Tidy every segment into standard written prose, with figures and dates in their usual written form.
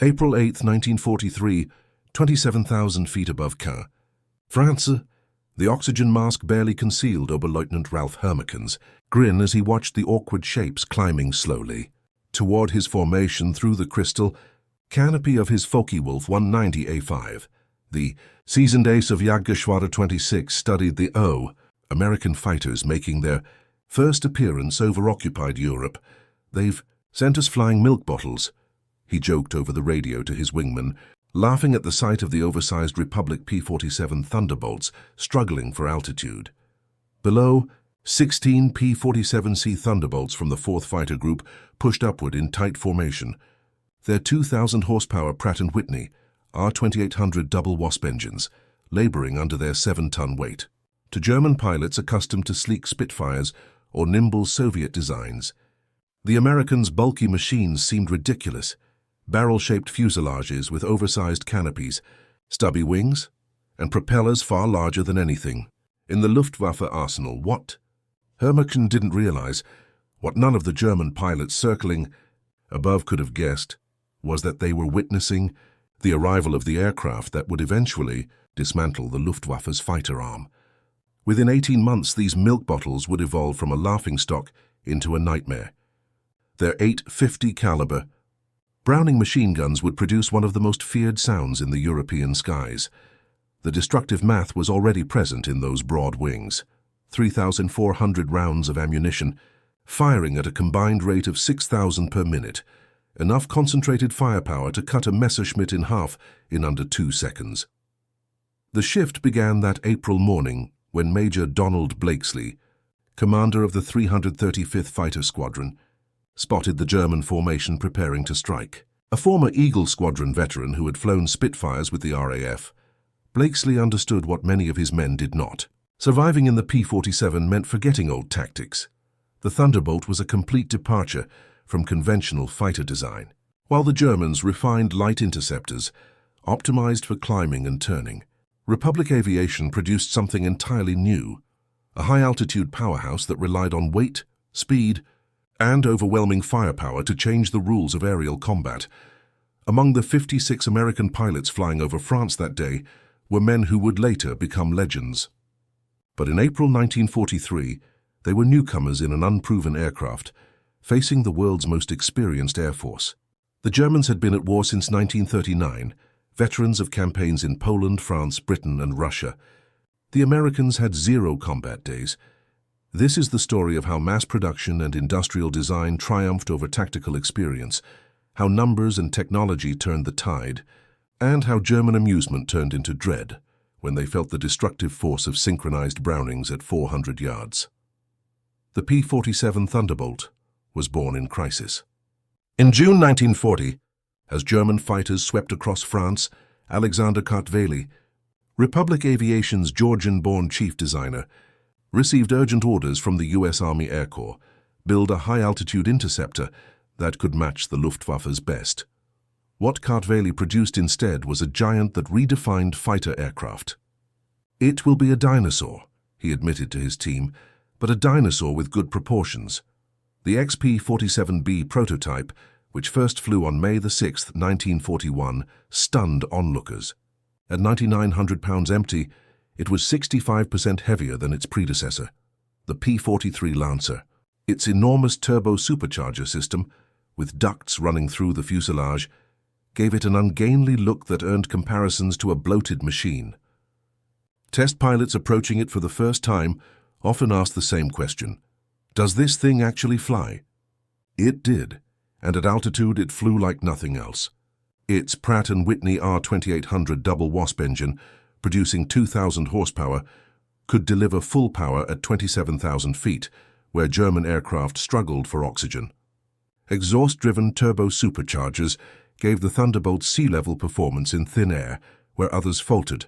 April 8, 1943, 27,000 feet above Caen. France. The oxygen mask barely concealed Oberleutnant Ralph Hermekens' grin as he watched the awkward shapes climbing slowly toward his formation through the crystal canopy of his Focke-Wulf 190A5. The seasoned ace of Jagdgeschwader 26 studied the American fighters making their first appearance over occupied Europe. "They've sent us flying milk bottles," he joked over the radio to his wingman, laughing at the sight of the oversized Republic P-47 Thunderbolts struggling for altitude. Below, 16 P-47C Thunderbolts from the 4th Fighter Group pushed upward in tight formation. Their 2,000 horsepower Pratt & Whitney R2800 double Wasp engines, laboring under their 7-ton weight. To German pilots accustomed to sleek Spitfires or nimble Soviet designs, the Americans' bulky machines seemed ridiculous. Barrel-shaped fuselages with oversized canopies, stubby wings, and propellers far larger than anything in the Luftwaffe arsenal. What Hermekens didn't realize, what none of the German pilots circling above could have guessed, was that they were witnessing the arrival of the aircraft that would eventually dismantle the Luftwaffe's fighter arm. Within 18 months, these milk bottles would evolve from a laughingstock into a nightmare. Their .850 caliber Browning machine guns would produce one of the most feared sounds in the European skies. The destructive math was already present in those broad wings. 3,400 rounds of ammunition, firing at a combined rate of 6,000 per minute, enough concentrated firepower to cut a Messerschmitt in half in under 2 seconds. The shift began that April morning when Major Donald Blakesley, commander of the 335th Fighter Squadron, spotted the German formation preparing to strike. A former Eagle Squadron veteran who had flown Spitfires with the RAF, Blakesley understood what many of his men did not. Surviving in the P-47 meant forgetting old tactics. The Thunderbolt was a complete departure from conventional fighter design, while the Germans refined light interceptors, optimized for climbing and turning. Republic Aviation produced something entirely new, a high-altitude powerhouse that relied on weight, speed, and overwhelming firepower to change the rules of aerial combat. Among the 56 American pilots flying over France that day were men who would later become legends. But in April 1943, they were newcomers in an unproven aircraft, facing the world's most experienced air force. The Germans had been at war since 1939, veterans of campaigns in Poland, France, Britain, and Russia. The Americans had 0 combat days. This is the story of how mass production and industrial design triumphed over tactical experience, how numbers and technology turned the tide, and how German amusement turned into dread when they felt the destructive force of synchronized Brownings at 400 yards. The P-47 Thunderbolt was born in crisis. In June 1940, as German fighters swept across France, Alexander Kartveli, Republic Aviation's Georgian-born chief designer, received urgent orders from the U.S. Army Air Corps, build a high-altitude interceptor that could match the Luftwaffe's best. What Kartveli produced instead was a giant that redefined fighter aircraft. "It will be a dinosaur," he admitted to his team, but a dinosaur with good proportions. The XP-47B prototype, which first flew on May 6, 1941, stunned onlookers. At 9,900 pounds empty, it was 65% heavier than its predecessor, the P-43 Lancer. Its enormous turbo-supercharger system, with ducts running through the fuselage, gave it an ungainly look that earned comparisons to a bloated machine. Test pilots approaching it for the first time often asked the same question: does this thing actually fly? It did, and at altitude it flew like nothing else. Its Pratt & Whitney R2800 double Wasp engine, producing 2,000 horsepower, could deliver full power at 27,000 feet, where German aircraft struggled for oxygen. Exhaust-driven turbo-superchargers gave the Thunderbolt's sea-level performance in thin air, where others faltered.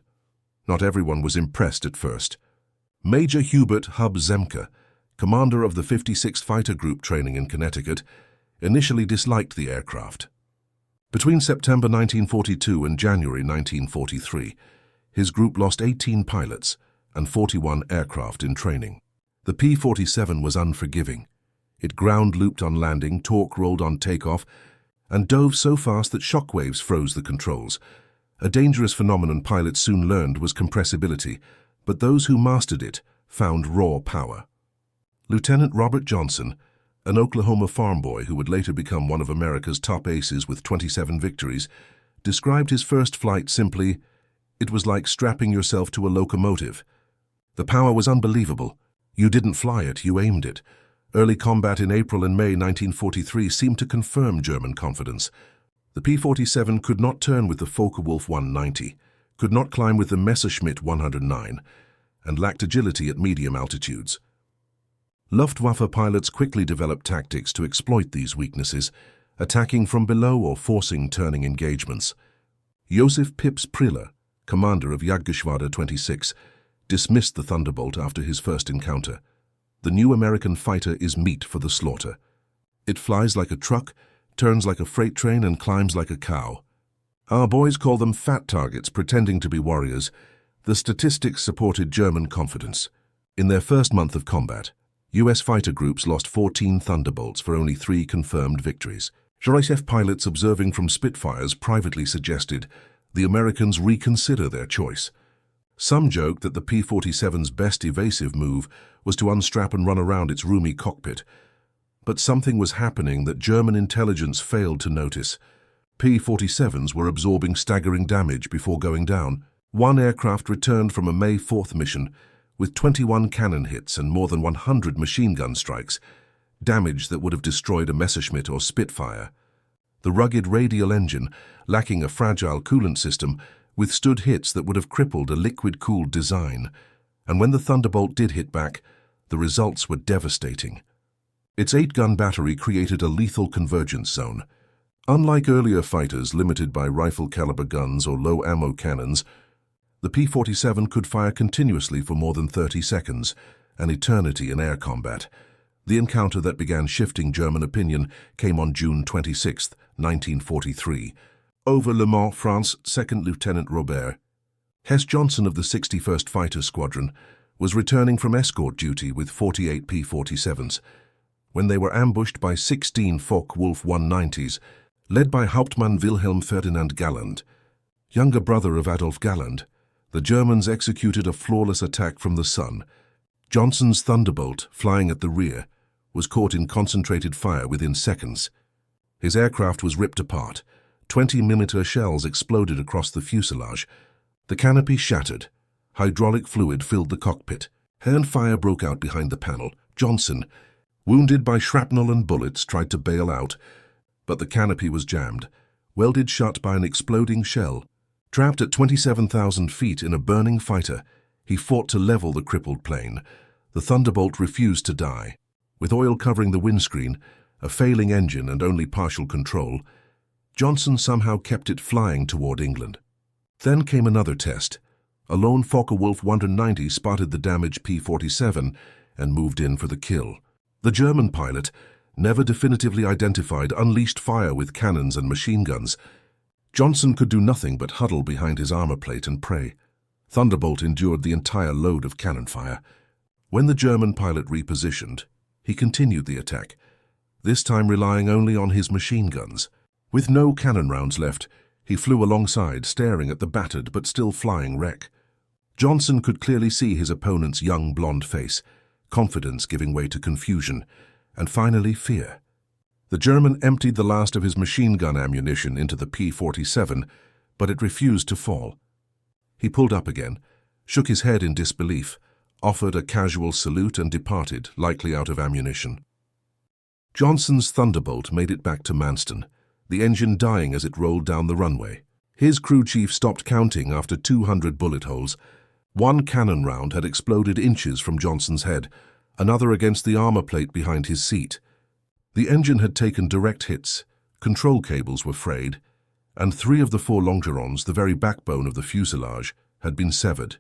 Not everyone was impressed at first. Major Hubert Hub Zemke, commander of the 56th Fighter Group training in Connecticut, initially disliked the aircraft. Between September 1942 and January 1943, his group lost 18 pilots and 41 aircraft in training. The P-47 was unforgiving. It ground-looped on landing, torque rolled on takeoff, and dove so fast that shockwaves froze the controls. A dangerous phenomenon pilots soon learned was compressibility, but those who mastered it found raw power. Lieutenant Robert Johnson, an Oklahoma farm boy who would later become one of America's top aces with 27 victories, described his first flight simply, "It was like strapping yourself to a locomotive. The power was unbelievable. You didn't fly it, you aimed it." Early combat in April and May 1943 seemed to confirm German confidence. The P-47 could not turn with the Focke-Wulf 190, could not climb with the Messerschmitt 109, and lacked agility at medium altitudes. Luftwaffe pilots quickly developed tactics to exploit these weaknesses, attacking from below or forcing turning engagements. Josef Pips Priller, commander of Jagdgeschwader 26, dismissed the Thunderbolt after his first encounter. "The new American fighter is meat for the slaughter. It flies like a truck, turns like a freight train, and climbs like a cow." Our boys call them fat targets pretending to be warriors. The statistics supported German confidence. In their first month of combat, U.S. fighter groups lost 14 Thunderbolts for only 3 confirmed victories. RAF pilots observing from Spitfires privately suggested the Americans reconsider their choice. Some joked that the P-47's best evasive move was to unstrap and run around its roomy cockpit. But something was happening that German intelligence failed to notice. P-47s were absorbing staggering damage before going down. One aircraft returned from a May 4th mission with 21 cannon hits and more than 100 machine gun strikes, damage that would have destroyed a Messerschmitt or Spitfire. The rugged radial engine, lacking a fragile coolant system, withstood hits that would have crippled a liquid-cooled design. And when the Thunderbolt did hit back, the results were devastating. Its 8-gun battery created a lethal convergence zone. Unlike earlier fighters limited by rifle-caliber guns or low-ammo cannons, the P-47 could fire continuously for more than 30 seconds, an eternity in air combat. The encounter that began shifting German opinion came on June 26, 1943. Over Le Mans, France, 2nd Lieutenant Robert Hess Johnson of the 61st Fighter Squadron was returning from escort duty with 48 P-47s when they were ambushed by 16 Focke-Wulf 190s, led by Hauptmann Wilhelm Ferdinand Galland, younger brother of Adolf Galland. The Germans executed a flawless attack from the sun. Johnson's Thunderbolt, flying at the rear, was caught in concentrated fire within seconds. His aircraft was ripped apart. 20mm shells exploded across the fuselage. The canopy shattered. Hydraulic fluid filled the cockpit. Hand fire broke out behind the panel. Johnson, wounded by shrapnel and bullets, tried to bail out, but the canopy was jammed, welded shut by an exploding shell. Trapped at 27,000 feet in a burning fighter, he fought to level the crippled plane. The Thunderbolt refused to die. With oil covering the windscreen, a failing engine and only partial control, Johnson somehow kept it flying toward England. Then came another test. A lone Focke-Wulf 190 spotted the damaged P-47 and moved in for the kill. The German pilot, never definitively identified, unleashed fire with cannons and machine guns. Johnson could do nothing but huddle behind his armor plate and pray. Thunderbolt endured the entire load of cannon fire. When the German pilot repositioned, he continued the attack, this time relying only on his machine guns. With no cannon rounds left, he flew alongside, staring at the battered but still flying wreck. Johnson could clearly see his opponent's young blonde face, confidence giving way to confusion, and finally fear. The German emptied the last of his machine gun ammunition into the P-47, but it refused to fall. He pulled up again, shook his head in disbelief, offered a casual salute and departed, likely out of ammunition. Johnson's Thunderbolt made it back to Manston, the engine dying as it rolled down the runway. His crew chief stopped counting after 200 bullet holes. One cannon round had exploded inches from Johnson's head, another against the armor plate behind his seat. The engine had taken direct hits, control cables were frayed, and 3 of the 4 longerons, the very backbone of the fuselage, had been severed.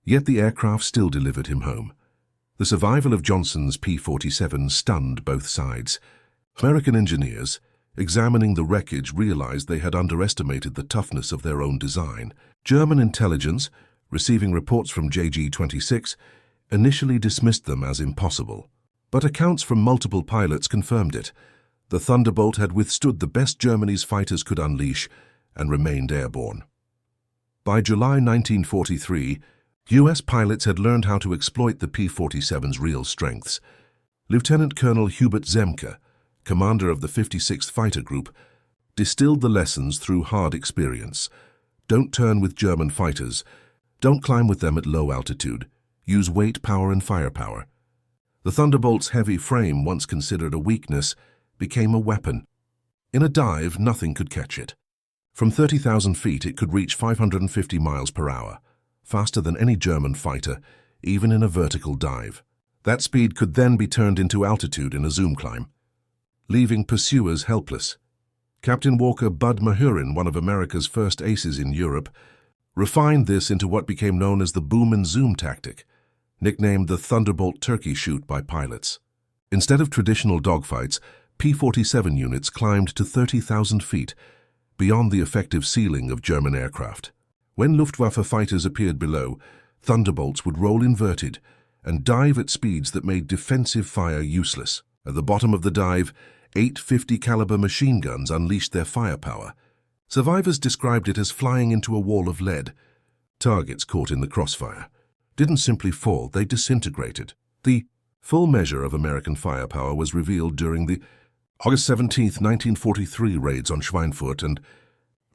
Yet the aircraft still delivered him home. The survival of Johnson's P-47 stunned both sides. American engineers, examining the wreckage, realized they had underestimated the toughness of their own design. German intelligence, receiving reports from JG-26, initially dismissed them as impossible. But accounts from multiple pilots confirmed it. The Thunderbolt had withstood the best Germany's fighters could unleash and remained airborne. By July 1943, U.S. pilots had learned how to exploit the P-47's real strengths. Lieutenant Colonel Hubert Zemke, commander of the 56th Fighter Group, distilled the lessons through hard experience. Don't turn with German fighters. Don't climb with them at low altitude. Use weight, power, and firepower. The Thunderbolt's heavy frame, once considered a weakness, became a weapon. In a dive, nothing could catch it. From 30,000 feet, it could reach 550 miles per hour, faster than any German fighter, even in a vertical dive. That speed could then be turned into altitude in a zoom climb, leaving pursuers helpless. Captain Walker Bud Mahurin, one of America's first aces in Europe, refined this into what became known as the boom and zoom tactic, nicknamed the Thunderbolt turkey shoot by pilots. Instead of traditional dogfights, P-47 units climbed to 30,000 feet, beyond the effective ceiling of German aircraft. When Luftwaffe fighters appeared below, Thunderbolts would roll inverted and dive at speeds that made defensive fire useless. At the bottom of the dive, 850 caliber machine guns unleashed their firepower. Survivors described it as flying into a wall of lead. Targets caught in the crossfire didn't simply fall, they disintegrated. The full measure of American firepower was revealed during the August 17, 1943 raids on Schweinfurt and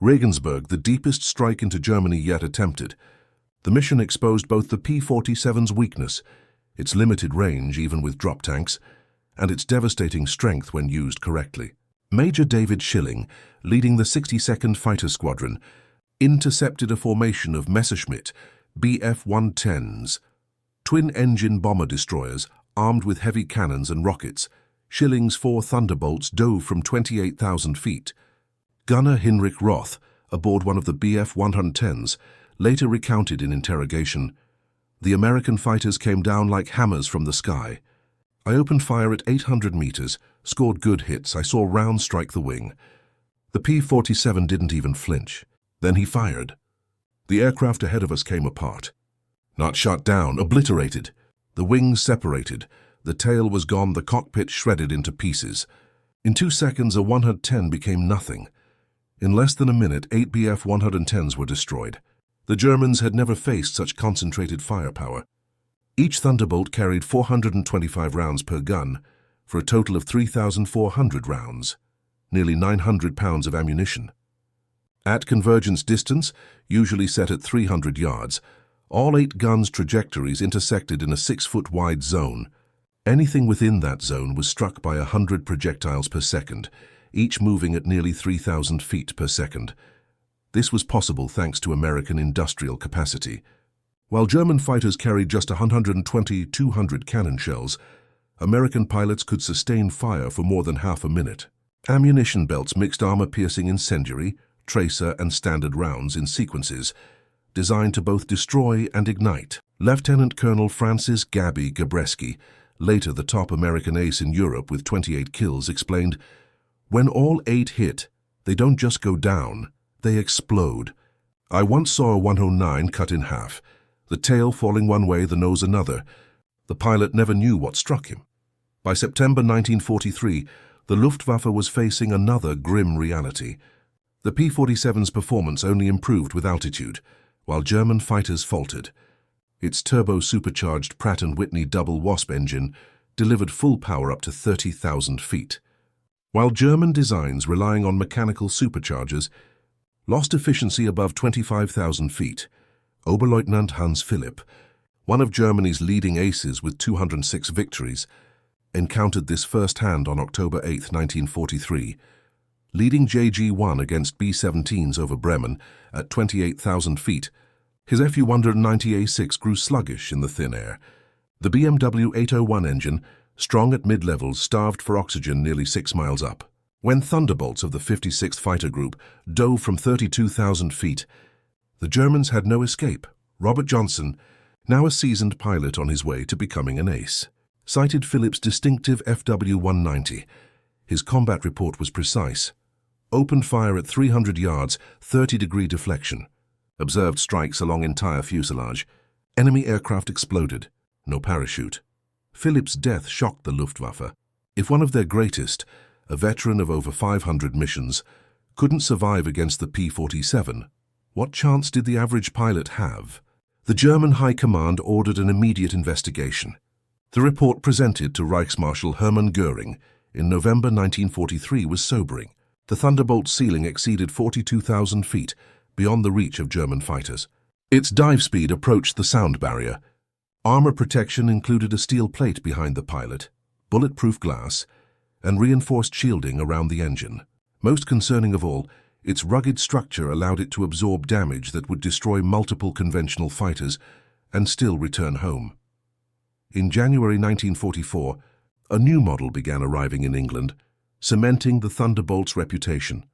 Regensburg, the deepest strike into Germany yet attempted. The mission exposed both the P-47's weakness, its limited range even with drop tanks, and its devastating strength when used correctly. Major David Schilling, leading the 62nd Fighter Squadron, intercepted a formation of Messerschmitt Bf-110s, twin-engine bomber destroyers armed with heavy cannons and rockets. Schilling's 4 Thunderbolts dove from 28,000 feet. Gunner Hinrich Roth, aboard one of the Bf-110s, later recounted in interrogation, "The American fighters came down like hammers from the sky. I opened fire at 800 meters, scored good hits. I saw rounds strike the wing. The P-47 didn't even flinch. Then he fired. The aircraft ahead of us came apart. Not shot down, obliterated. The wings separated. The tail was gone, the cockpit shredded into pieces. In 2 seconds, a 110 became nothing. In less than a minute, 8 Bf-110s were destroyed. The Germans had never faced such concentrated firepower. Each Thunderbolt carried 425 rounds per gun, for a total of 3,400 rounds, nearly 900 pounds of ammunition. At convergence distance, usually set at 300 yards, all 8 guns' trajectories intersected in a 6-foot-wide zone. Anything within that zone was struck by 100 projectiles per second, each moving at nearly 3,000 feet per second. This was possible thanks to American industrial capacity. While German fighters carried just 120-200 cannon shells, American pilots could sustain fire for more than half a minute. Ammunition belts mixed armor-piercing incendiary, tracer, and standard rounds in sequences, designed to both destroy and ignite. Lieutenant Colonel Francis "Gabby" Gabreski, later the top American ace in Europe with 28 kills, explained, "When all 8 hit, they don't just go down, they explode. I once saw a 109 cut in half, the tail falling one way, the nose another. The pilot never knew what struck him." By September 1943, the Luftwaffe was facing another grim reality. The P-47's performance only improved with altitude, while German fighters faltered. Its turbo-supercharged Pratt & Whitney double Wasp engine delivered full power up to 30,000 feet, while German designs relying on mechanical superchargers lost efficiency above 25,000 feet. Oberleutnant Hans Philipp, one of Germany's leading aces with 206 victories, encountered this firsthand on October 8, 1943. Leading JG-1 against B-17s over Bremen at 28,000 feet, his Fu-190A6 grew sluggish in the thin air. The BMW 801 engine, strong at mid-levels, starved for oxygen nearly 6 miles up. When Thunderbolts of the 56th Fighter Group dove from 32,000 feet, the Germans had no escape. Robert Johnson, now a seasoned pilot on his way to becoming an ace, cited Phillips' distinctive FW-190. His combat report was precise. Opened fire at 300 yards, 30-degree deflection. Observed strikes along entire fuselage. Enemy aircraft exploded. No parachute. Phillips' death shocked the Luftwaffe. If one of their greatest, a veteran of over 500 missions, couldn't survive against the P-47, what chance did the average pilot have? The German High Command ordered an immediate investigation. The report presented to Reichsmarshal Hermann Göring in November 1943 was sobering. The Thunderbolt's ceiling exceeded 42,000 feet, beyond the reach of German fighters. Its dive speed approached the sound barrier. Armor protection included a steel plate behind the pilot, bulletproof glass, and reinforced shielding around the engine. Most concerning of all, its rugged structure allowed it to absorb damage that would destroy multiple conventional fighters and still return home. In January 1944, a new model began arriving in England, cementing the Thunderbolt's reputation.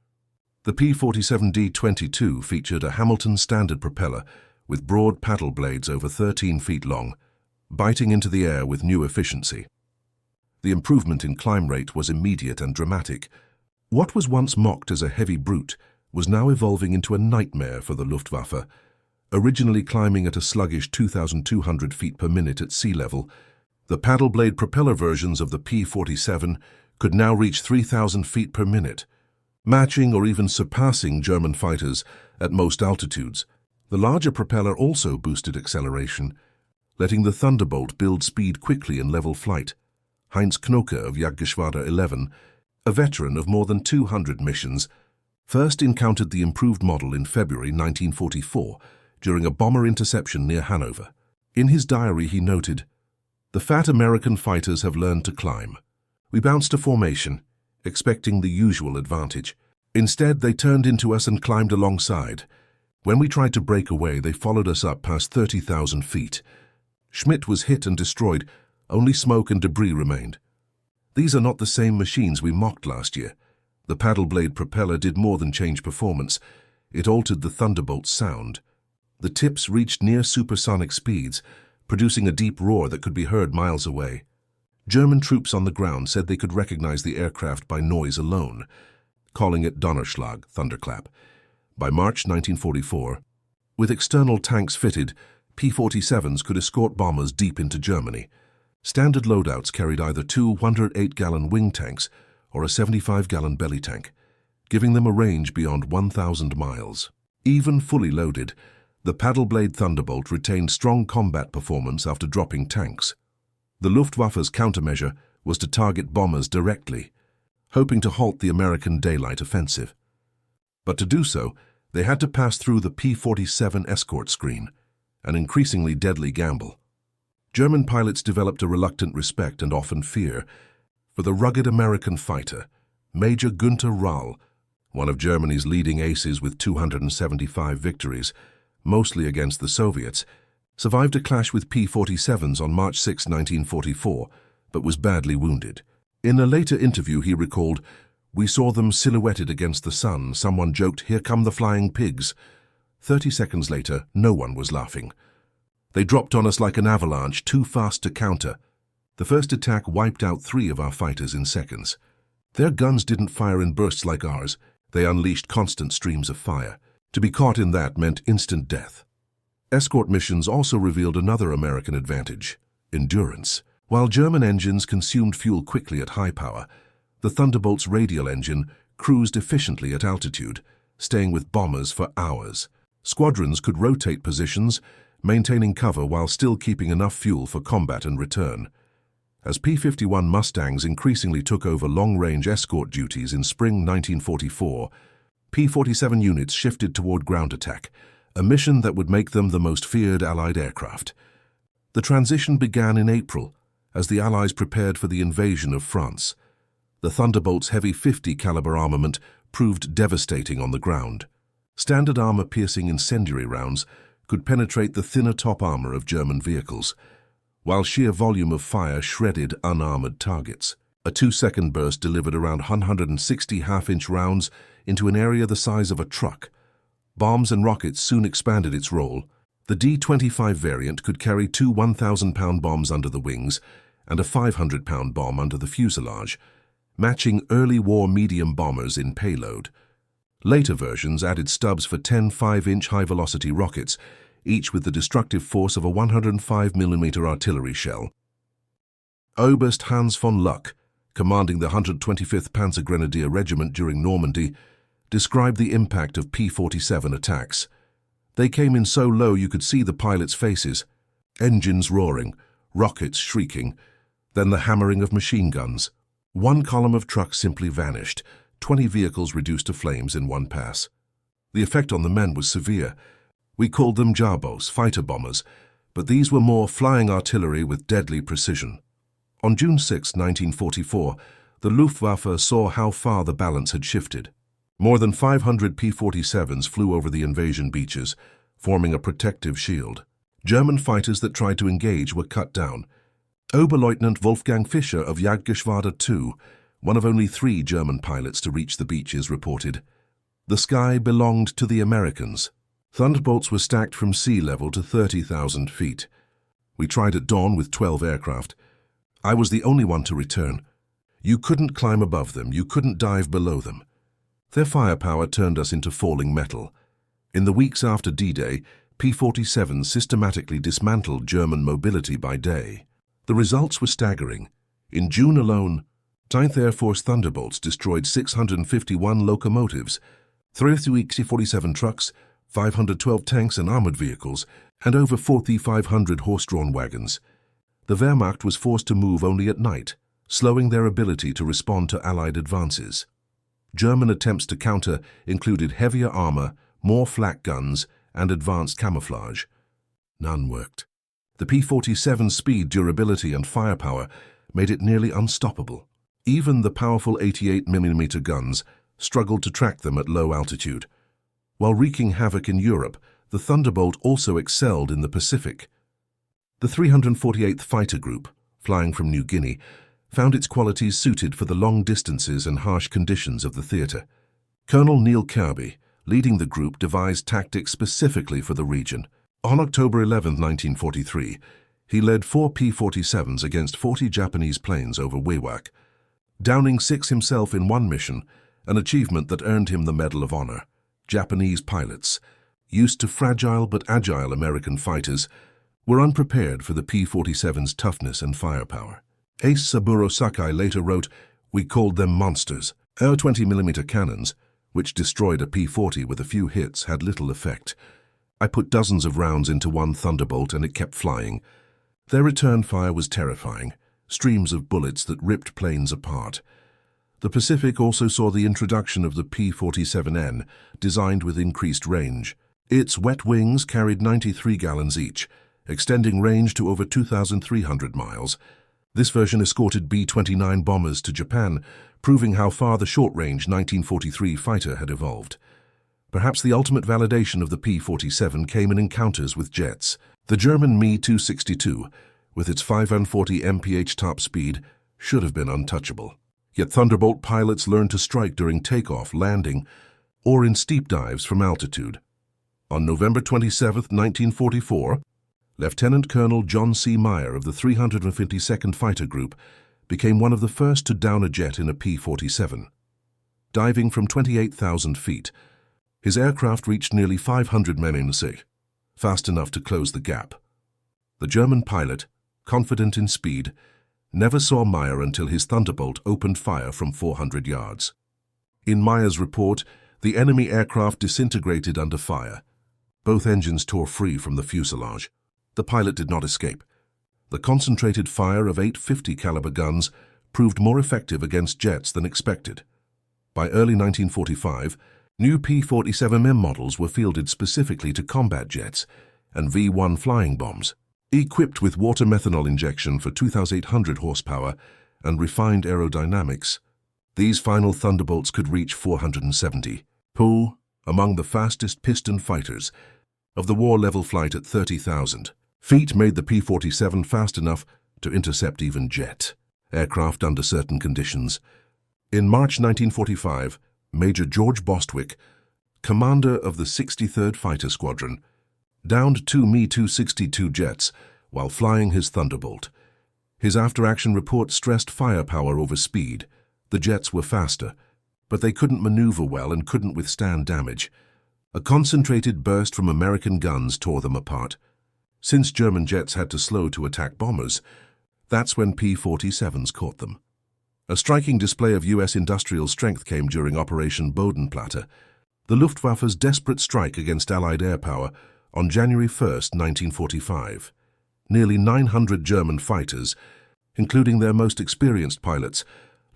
The P-47D-22 featured a Hamilton standard propeller with broad paddle blades over 13 feet long, biting into the air with new efficiency. The improvement in climb rate was immediate and dramatic. What was once mocked as a heavy brute was now evolving into a nightmare for the Luftwaffe. Originally climbing at a sluggish 2,200 feet per minute at sea level, the paddle blade propeller versions of the P-47 could now reach 3,000 feet per minute, matching or even surpassing German fighters at most altitudes. The larger propeller also boosted acceleration, letting the Thunderbolt build speed quickly in level flight. Heinz Knoke of Jagdgeschwader 11, a veteran of more than 200 missions, first encountered the improved model in February 1944 during a bomber interception near Hanover. In his diary he noted, "The fat American fighters have learned to climb. We bounced to formation, expecting the usual advantage. Instead, they turned into us and climbed alongside. When we tried to break away, they followed us up past 30,000 feet. Schmitt was hit and destroyed. Only smoke and debris remained. These are not the same machines we mocked last year. The paddle blade propeller did more than change performance. It altered the Thunderbolt's sound. The tips reached near supersonic speeds, producing a deep roar that could be heard miles away. German troops on the ground said they could recognize the aircraft by noise alone, calling it Donnerschlag, thunderclap. By March 1944, with external tanks fitted, P-47s could escort bombers deep into Germany. Standard loadouts carried either two 108-gallon wing tanks or a 75-gallon belly tank, giving them a range beyond 1,000 miles. Even fully loaded, the paddle blade Thunderbolt retained strong combat performance after dropping tanks. The Luftwaffe's countermeasure was to target bombers directly, hoping to halt the American daylight offensive. But to do so, they had to pass through the P-47 Escort screen, an increasingly deadly gamble. German pilots developed a reluctant respect and often fear for the rugged American fighter. Major Günther Rall, one of Germany's leading aces with 275 victories, mostly against the Soviets, survived a clash with P-47s on March 6, 1944, but was badly wounded. In a later interview he recalled, "We saw them silhouetted against the sun. Someone joked, 'Here come the flying pigs.' 30 seconds later, no one was laughing. They dropped on us like an avalanche, too fast to counter. The first attack wiped out 3 of our fighters in seconds. Their guns didn't fire in bursts like ours. They unleashed constant streams of fire. To be caught in that meant instant death." Escort missions also revealed another American advantage: endurance. While German engines consumed fuel quickly at high power, the Thunderbolt's radial engine cruised efficiently at altitude, staying with bombers for hours. Squadrons could rotate positions, maintaining cover while still keeping enough fuel for combat and return. As P-51 Mustangs increasingly took over long-range escort duties in spring 1944, P-47 units shifted toward ground attack, a mission that would make them the most feared Allied aircraft. The transition began in April, as the Allies prepared for the invasion of France. The Thunderbolt's heavy .50 caliber armament proved devastating on the ground. Standard armor-piercing incendiary rounds could penetrate the thinner top armor of German vehicles, while sheer volume of fire shredded unarmored targets. A 2-second burst delivered around 160 half-inch rounds into an area the size of a truck. Bombs and rockets soon expanded its role. The D-25 variant could carry 2 1,000-pound bombs under the wings and a 500-pound bomb under the fuselage, matching early war medium bombers in payload. Later versions added stubs for 10 5-inch high-velocity rockets, each with the destructive force of a 105mm artillery shell. Oberst Hans von Luck, commanding the 125th Panzer Grenadier Regiment during Normandy, described the impact of P-47 attacks. They came in so low you could see the pilots' faces, engines roaring, rockets shrieking, then the hammering of machine guns. One column of trucks simply vanished, 20 vehicles reduced to flames in one pass. The effect on the men was severe. We called them Jabos, fighter bombers, but these were more flying artillery with deadly precision. On June 6, 1944, the Luftwaffe saw how far the balance had shifted. More than 500 P-47s flew over the invasion beaches, forming a protective shield. German fighters that tried to engage were cut down. Oberleutnant Wolfgang Fischer of Jagdgeschwader II, one of only 3 German pilots to reach the beaches, reported, "The sky belonged to the Americans." Thunderbolts were stacked from sea level to 30,000 feet. We tried at dawn with 12 aircraft. I was the only one to return. You couldn't climb above them, you couldn't dive below them. Their firepower turned us into falling metal. In the weeks after D-Day, P-47 systematically dismantled German mobility by day. The results were staggering. In June alone, 9th Air Force Thunderbolts destroyed 651 locomotives, 33 C-47 trucks, 512 tanks and armored vehicles, and over 4,500 horse-drawn wagons. The Wehrmacht was forced to move only at night, slowing their ability to respond to Allied advances. German attempts to counter included heavier armor, more flak guns, and advanced camouflage. None worked. The P-47's speed, durability, and firepower made it nearly unstoppable. Even the powerful 88mm guns struggled to track them at low altitude. While wreaking havoc in Europe, the Thunderbolt also excelled in the Pacific. The 348th Fighter Group, flying from New Guinea, found its qualities suited for the long distances and harsh conditions of the theater. Colonel Neil Kirby, leading the group, devised tactics specifically for the region. On October 11, 1943, he led 4 P-47s against 40 Japanese planes over Wewak, downing 6 himself in one mission, an achievement that earned him the Medal of Honor. Japanese pilots, used to fragile but agile American fighters, were unprepared for the P-47's toughness and firepower. Ace Saburo Sakai later wrote, "We called them monsters." Our 20mm cannons, which destroyed a P-40 with a few hits, had little effect. I put dozens of rounds into one Thunderbolt and it kept flying. Their return fire was terrifying, streams of bullets that ripped planes apart. The Pacific also saw the introduction of the P-47N, designed with increased range. Its wet wings carried 93 gallons each, extending range to over 2,300 miles. This version escorted B-29 bombers to Japan, proving how far the short-range 1943 fighter had evolved. Perhaps the ultimate validation of the P-47 came in encounters with jets. The German Me-262, with its 540 mph top speed, should have been untouchable. Yet Thunderbolt pilots learned to strike during takeoff, landing, or in steep dives from altitude. On November 27, 1944, Lieutenant Colonel John C. Meyer of the 352nd Fighter Group became one of the first to down a jet in a P-47. Diving from 28,000 feet, his aircraft reached nearly 500 mph, fast enough to close the gap. The German pilot, confident in speed, never saw Meyer until his Thunderbolt opened fire from 400 yards. In Meyer's report, the enemy aircraft disintegrated under fire. Both engines tore free from the fuselage. The pilot did not escape. The concentrated fire of 850 caliber guns proved more effective against jets than expected. By early 1945, new P-47M models were fielded specifically to combat jets and V-1 flying bombs. Equipped with water methanol injection for 2,800 horsepower and refined aerodynamics, these final Thunderbolts could reach 470 pu, among the fastest piston fighters of the war-level flight at 30,000 feet made the P-47 fast enough to intercept even jet aircraft under certain conditions. In March 1945, Major George Bostwick, commander of the 63rd Fighter Squadron, downed 2 Me-262 jets while flying his Thunderbolt. His after-action report stressed firepower over speed. The jets were faster, but they couldn't maneuver well and couldn't withstand damage. A concentrated burst from American guns tore them apart. Since German jets had to slow to attack bombers, that's when P-47s caught them. A striking display of U.S. industrial strength came during Operation Bodenplatte, the Luftwaffe's desperate strike against Allied air power on January 1, 1945. Nearly 900 German fighters, including their most experienced pilots,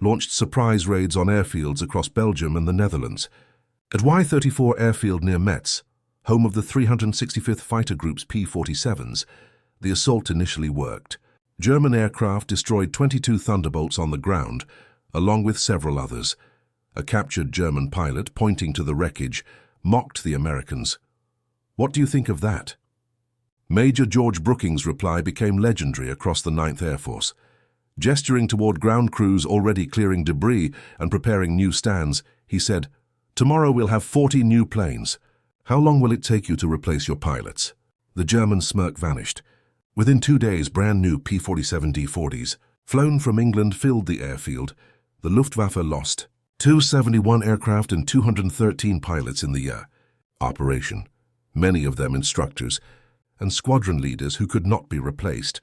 launched surprise raids on airfields across Belgium and the Netherlands. At Y-34 airfield near Metz, home of the 365th Fighter Group's P-47s, the assault initially worked. German aircraft destroyed 22 Thunderbolts on the ground, along with several others. A captured German pilot, pointing to the wreckage, mocked the Americans. "What do you think of that?" Major George Brooking's reply became legendary across the 9th Air Force. Gesturing toward ground crews already clearing debris and preparing new stands, he said, "Tomorrow we'll have 40 new planes. How long will it take you to replace your pilots?" The German smirk vanished. Within 2 days, brand new P-47 D-40s, flown from England, filled the airfield. The Luftwaffe lost 271 aircraft and 213 pilots in the operation, many of them instructors and squadron leaders who could not be replaced.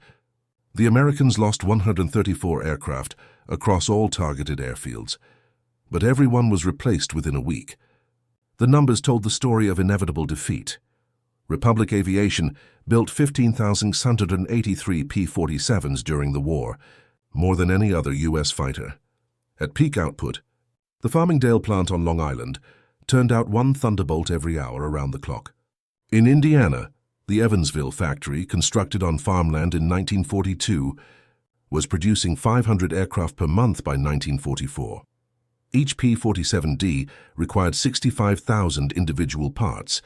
The Americans lost 134 aircraft across all targeted airfields, but everyone was replaced within a week. The numbers told the story of inevitable defeat. Republic Aviation built 15,683 P-47s during the war, more than any other U.S. fighter. At peak output, the Farmingdale plant on Long Island turned out 1 Thunderbolt every hour around the clock. In Indiana, the Evansville factory, constructed on farmland in 1942, was producing 500 aircraft per month by 1944. Each P-47D required 65,000 individual parts,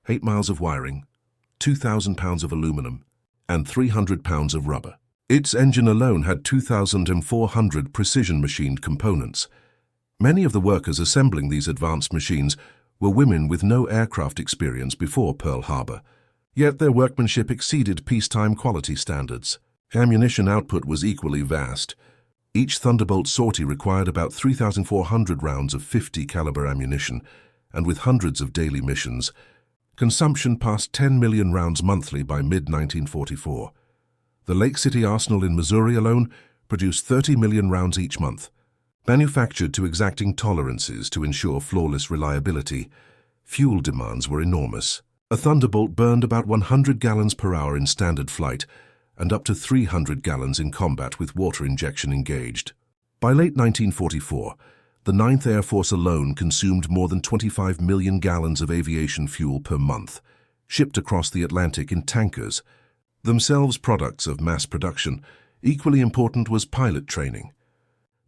8 miles of wiring, 2,000 pounds of aluminum, and 300 pounds of rubber. Its engine alone had 2,400 precision-machined components. Many of the workers assembling these advanced machines were women with no aircraft experience before Pearl Harbor. Yet their workmanship exceeded peacetime quality standards. Ammunition output was equally vast. Each Thunderbolt sortie required about 3,400 rounds of .50 caliber ammunition, and with hundreds of daily missions, consumption passed 10 million rounds monthly by mid-1944. The Lake City Arsenal in Missouri alone produced 30 million rounds each month. Manufactured to exacting tolerances to ensure flawless reliability, fuel demands were enormous. A Thunderbolt burned about 100 gallons per hour in standard flight and up to 300 gallons in combat with water injection engaged. By late 1944, the 9th Air Force alone consumed more than 25 million gallons of aviation fuel per month, shipped across the Atlantic in tankers. Themselves products of mass production, equally important was pilot training.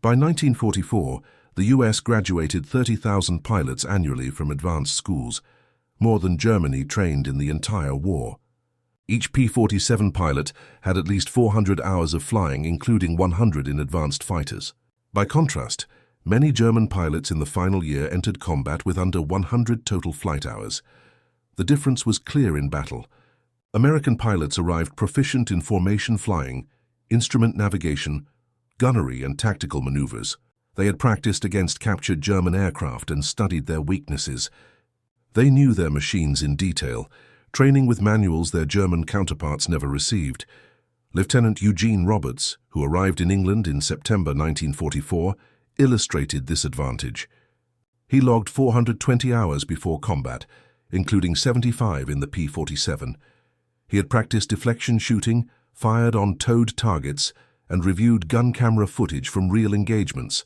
By 1944, the U.S. graduated 30,000 pilots annually from advanced schools, more than Germany trained in the entire war. Each P-47 pilot had at least 400 hours of flying, including 100 in advanced fighters. By contrast, many German pilots in the final year entered combat with under 100 total flight hours. The difference was clear in battle. American pilots arrived proficient in formation flying, instrument navigation, gunnery and tactical maneuvers. They had practiced against captured German aircraft and studied their weaknesses. They knew their machines in detail, training with manuals their German counterparts never received. Lieutenant Eugene Roberts, who arrived in England in September 1944, illustrated this advantage. He logged 420 hours before combat, including 75 in the P-47. He had practiced deflection shooting, fired on towed targets, and reviewed gun camera footage from real engagements.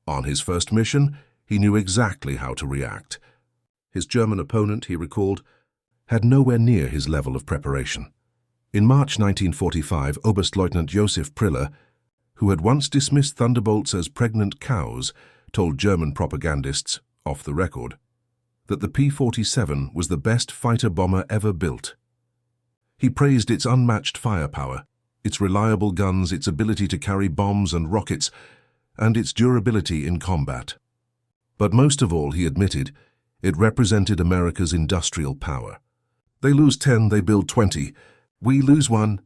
On his first mission, he knew exactly how to react. His German opponent, he recalled, had nowhere near his level of preparation. In March 1945, Oberstleutnant Josef Priller, who had once dismissed Thunderbolts as pregnant cows, told German propagandists, off the record, that the P-47 was the best fighter bomber ever built. He praised its unmatched firepower, its reliable guns, its ability to carry bombs and rockets, and its durability in combat. But most of all, he admitted, it represented America's industrial power. They lose 10, they build 20. We lose 1,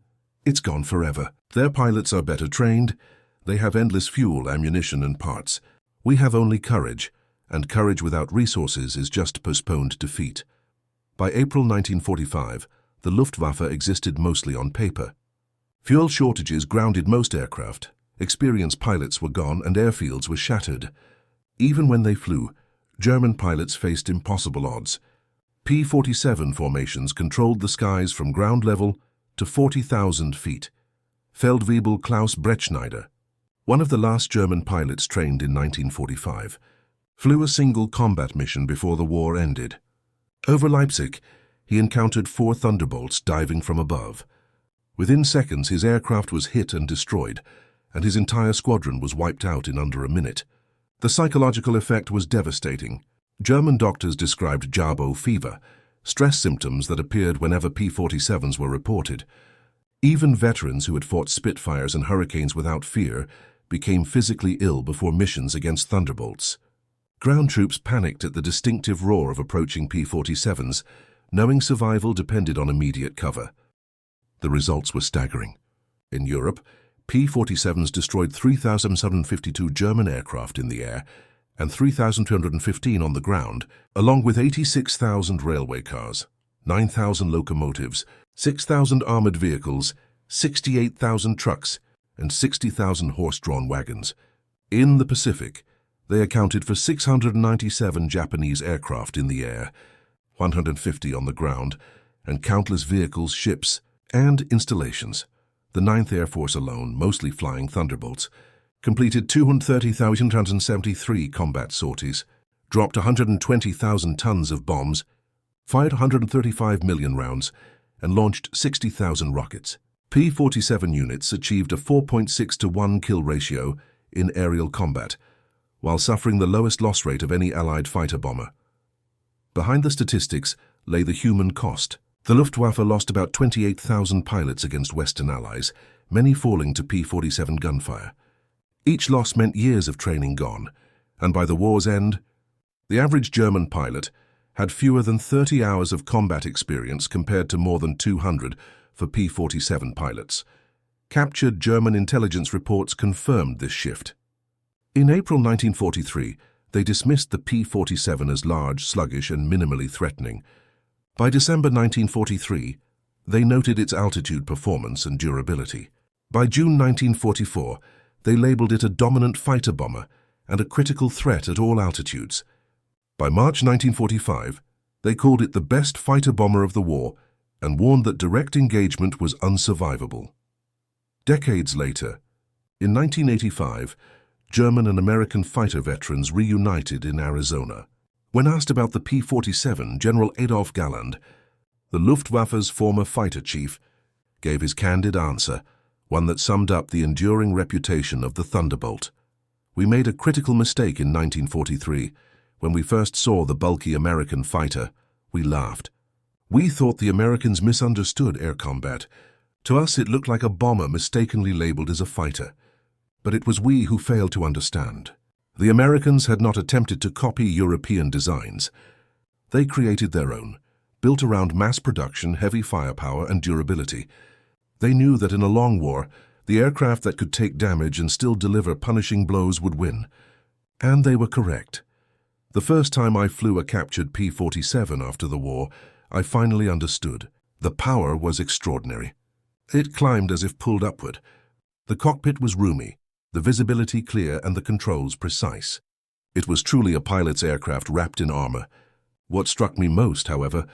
it's gone forever. Their pilots are better trained. They have endless fuel, ammunition, and parts. We have only courage, and courage without resources is just postponed defeat. By April 1945, the Luftwaffe existed mostly on paper. Fuel shortages grounded most aircraft, Experienced pilots were gone and airfields were shattered. Even when they flew, German pilots faced impossible odds. P-47 formations controlled the skies from ground level to 40,000 feet. Feldwebel Klaus Bretschneider, one of the last German pilots trained in 1945, flew a single combat mission before the war ended. Over Leipzig, he encountered 4 Thunderbolts diving from above. Within seconds, his aircraft was hit and destroyed, and his entire squadron was wiped out in under a minute. The psychological effect was devastating. German doctors described Jabo fever, stress symptoms that appeared whenever P-47s were reported. Even veterans who had fought Spitfires and Hurricanes without fear became physically ill before missions against Thunderbolts. Ground troops panicked at the distinctive roar of approaching P-47s, knowing survival depended on immediate cover. The results were staggering. In Europe, P-47s destroyed 3,752 German aircraft in the air and 3,215 on the ground, along with 86,000 railway cars, 9,000 locomotives, 6,000 armored vehicles, 68,000 trucks, and 60,000 horse-drawn wagons. In the Pacific, they accounted for 697 Japanese aircraft in the air, 150 on the ground, and countless vehicles, ships, and installations. The 9th Air Force alone, mostly flying Thunderbolts, completed 230,273 combat sorties, dropped 120,000 tons of bombs, fired 135 million rounds, and launched 60,000 rockets. P-47 units achieved a 4.6 to 1 kill ratio in aerial combat, while suffering the lowest loss rate of any Allied fighter bomber. Behind the statistics lay the human cost. The Luftwaffe lost about 28,000 pilots against Western allies, many falling to P-47 gunfire. Each loss meant years of training gone, and by the war's end, the average German pilot had fewer than 30 hours of combat experience compared to more than 200 for P-47 pilots. Captured German intelligence reports confirmed this shift. In April 1943, they dismissed the P-47 as large, sluggish, and minimally threatening. By December 1943, they noted its altitude performance and durability. By June 1944, they labeled it a dominant fighter bomber and a critical threat at all altitudes. By March 1945, they called it the best fighter bomber of the war and warned that direct engagement was unsurvivable. Decades later, in 1985, German and American fighter veterans reunited in Arizona. When asked about the P-47, General Adolf Galland, the Luftwaffe's former fighter chief, gave his candid answer, one that summed up the enduring reputation of the Thunderbolt. "We made a critical mistake in 1943. When we first saw the bulky American fighter, we laughed. We thought the Americans misunderstood air combat. To us it looked like a bomber mistakenly labeled as a fighter. But it was we who failed to understand. The Americans had not attempted to copy European designs. They created their own, built around mass production, heavy firepower, and durability. They knew that in a long war, the aircraft that could take damage and still deliver punishing blows would win. And they were correct. The first time I flew a captured P-47 after the war, I finally understood. The power was extraordinary. It climbed as if pulled upward. The cockpit was roomy, the visibility clear, and the controls precise. It was truly a pilot's aircraft wrapped in armor. What struck me most, however,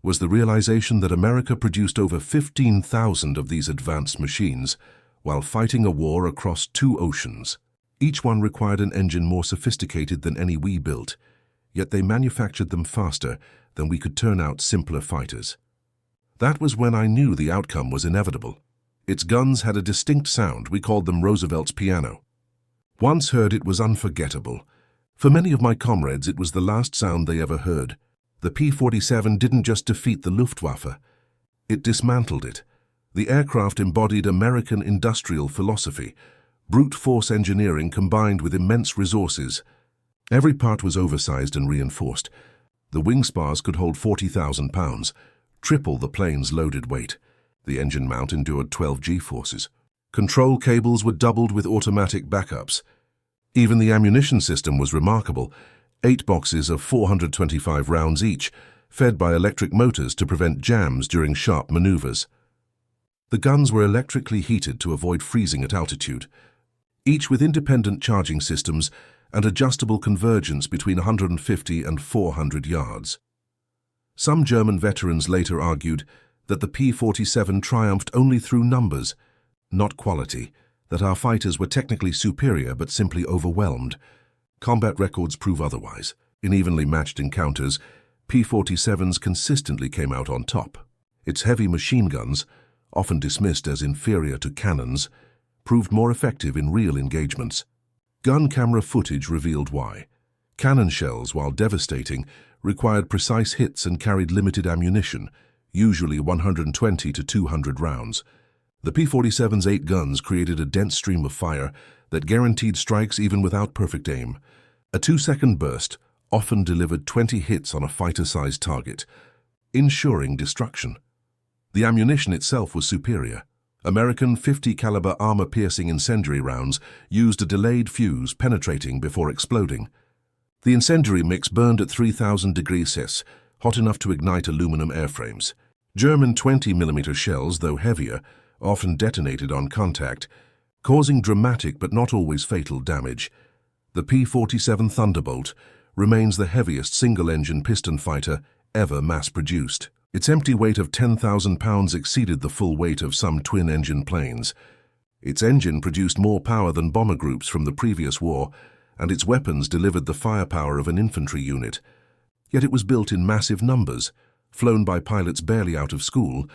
was the realization that America produced over 15,000 of these advanced machines while fighting a war across 2 oceans. Each one required an engine more sophisticated than any we built, yet they manufactured them faster than we could turn out simpler fighters. That was when I knew the outcome was inevitable. Its guns had a distinct sound. We called them Roosevelt's piano. Once heard, it was unforgettable. For many of my comrades, it was the last sound they ever heard. The P-47 didn't just defeat the Luftwaffe. It dismantled it. The aircraft embodied American industrial philosophy, brute force engineering combined with immense resources. Every part was oversized and reinforced. The wing spars could hold 40,000 pounds, triple the plane's loaded weight. The engine mount endured 12 G-forces. Control cables were doubled with automatic backups. Even the ammunition system was remarkable. 8 boxes of 425 rounds each, fed by electric motors to prevent jams during sharp maneuvers. The guns were electrically heated to avoid freezing at altitude. each with independent charging systems and adjustable convergence between 150 and 400 yards. Some German veterans later argued that the P-47 triumphed only through numbers, not quality, that our fighters were technically superior but simply overwhelmed. Combat records prove otherwise. In evenly matched encounters, P-47s consistently came out on top. Its heavy machine guns, often dismissed as inferior to cannons, proved more effective in real engagements. Gun camera footage revealed why. Cannon shells, while devastating, required precise hits and carried limited ammunition, usually 120 to 200 rounds. The P-47's 8 guns created a dense stream of fire that guaranteed strikes even without perfect aim. A 2-second burst often delivered 20 hits on a fighter-sized target, ensuring destruction. The ammunition itself was superior. American 50-caliber armor-piercing incendiary rounds used a delayed fuse penetrating before exploding. The incendiary mix burned at 3,000 degrees Celsius, hot enough to ignite aluminum airframes. German 20mm shells, though heavier, often detonated on contact, causing dramatic but not always fatal damage. The P-47 Thunderbolt remains the heaviest single-engine piston fighter ever mass-produced. Its empty weight of 10,000 pounds exceeded the full weight of some twin-engine planes. Its engine produced more power than bomber groups from the previous war, and its weapons delivered the firepower of an infantry unit. Yet it was built in massive numbers, flown by pilots barely out of school,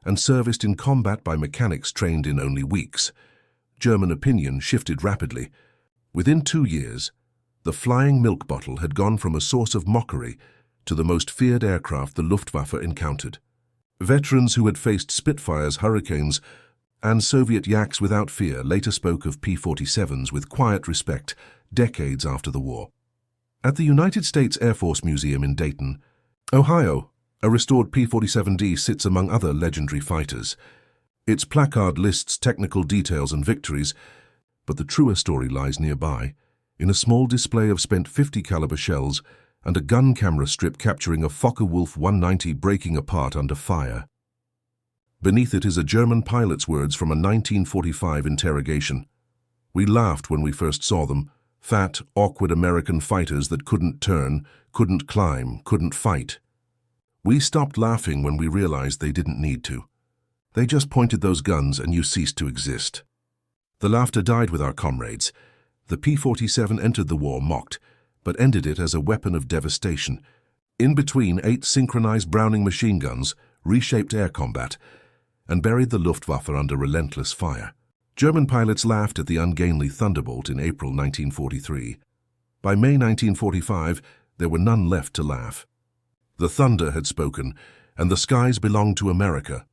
and serviced in combat by mechanics trained in only weeks. German opinion shifted rapidly. Within 2 years, the flying milk bottle had gone from a source of mockery to the most feared aircraft the Luftwaffe encountered. Veterans who had faced Spitfires, Hurricanes, and Soviet Yaks without fear later spoke of P-47s with quiet respect decades after the war. At the United States Air Force Museum in Dayton, Ohio, a restored P-47D sits among other legendary fighters. Its placard lists technical details and victories, but the truer story lies nearby, in a small display of spent 50-caliber shells and a gun camera strip capturing a Focke-Wulf 190 breaking apart under fire. Beneath it is a German pilot's words from a 1945 interrogation. "We laughed when we first saw them, fat, awkward American fighters that couldn't turn, couldn't climb, couldn't fight. We stopped laughing when we realized they didn't need to. They just pointed those guns and you ceased to exist." The laughter died with our comrades. The P-47 entered the war mocked, but ended it as a weapon of devastation. In between 8 synchronized Browning machine guns, reshaped air combat, and buried the Luftwaffe under relentless fire. German pilots laughed at the ungainly Thunderbolt in April 1943. By May 1945, there were none left to laugh. The thunder had spoken, and the skies belonged to America.